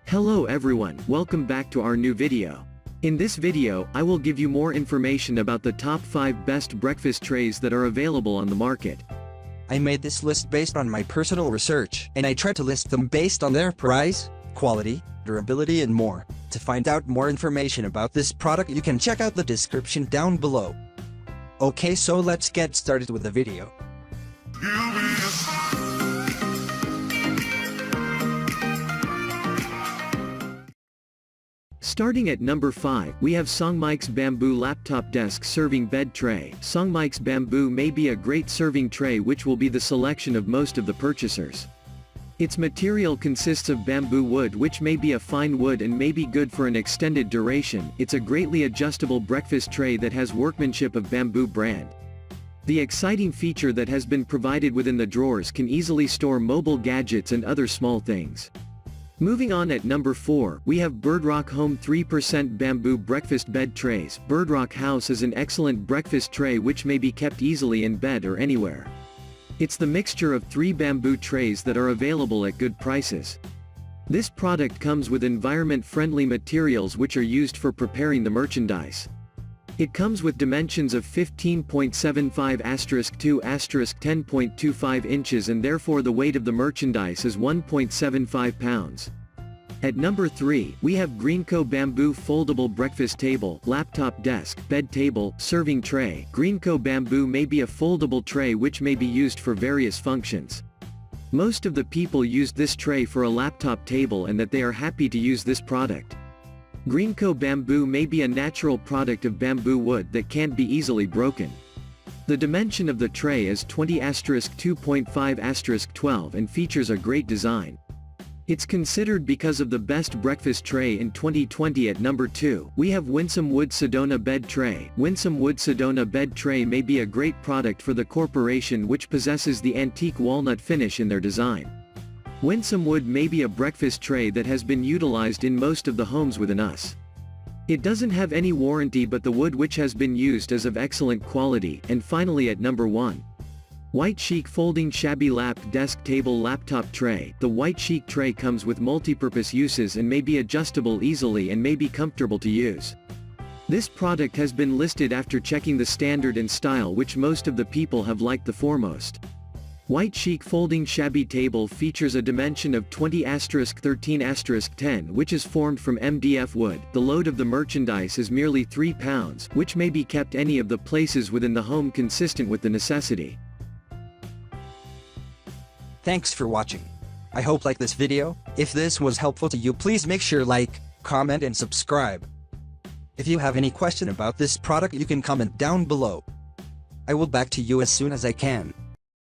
Hello everyone, welcome back to our new video. In this video, I will give you more information about the top 5 best breakfast trays that are available on the market. I made this list based on my personal research, and I tried to list them based on their price, quality, durability and more. To find out more information about this product, you can check out the description down below. Okay, so let's get started with the video. Starting at number 5, we have Songmik's Bamboo Laptop Desk Serving Bed Tray. Songmik's Bamboo may be a great serving tray which will be the selection of most of the purchasers. Its material consists of bamboo wood, which may be a fine wood and may be good for an extended duration. It's a greatly adjustable breakfast tray that has workmanship of bamboo brand. The exciting feature that has been provided within the drawers can easily store mobile gadgets and other small things. Moving on at number 4, we have Birdrock Home 3% Bamboo Breakfast Bed Trays. Birdrock House is an excellent breakfast tray which may be kept easily in bed or anywhere. It's the mixture of 3 bamboo trays that are available at good prices. This product comes with environment-friendly materials which are used for preparing the merchandise. It comes with dimensions of 15.75*2*10.25 inches and therefore the weight of the merchandise is 1.75 pounds. At number 3, we have Greenco Bamboo Foldable Breakfast Table, Laptop Desk, Bed Table, Serving Tray. Greenco Bamboo may be a foldable tray which may be used for various functions. Most of the people used this tray for a laptop table and that they are happy to use this product. Greenco Bamboo may be a natural product of bamboo wood that can't be easily broken. The dimension of the tray is 20*2.5*12 and features a great design. It's considered because of the best breakfast tray in 2020. At number 2, we have Winsome Wood Sedona Bed Tray. Winsome Wood Sedona Bed Tray may be a great product for the corporation which possesses the antique walnut finish in their design. Winsome Wood may be a breakfast tray that has been utilized in most of the homes within us. It doesn't have any warranty, but the wood which has been used is of excellent quality. And finally at number 1. White Chic Folding Shabby Lap Desk Table Laptop Tray. The White Chic tray comes with multi-purpose uses and may be adjustable easily and may be comfortable to use. This product has been listed after checking the standard and style which most of the people have liked the foremost. White Chic Folding Shabby Table features a dimension of 20*13*10 which is formed from MDF wood. The load of the merchandise is merely 3 pounds, which may be kept any of the places within the home consistent with the necessity. Thanks for watching. I hope like this video. If this was helpful to you, please make sure like, comment and subscribe. If you have any question about this product, you can comment down below. I will back to you as soon as I can.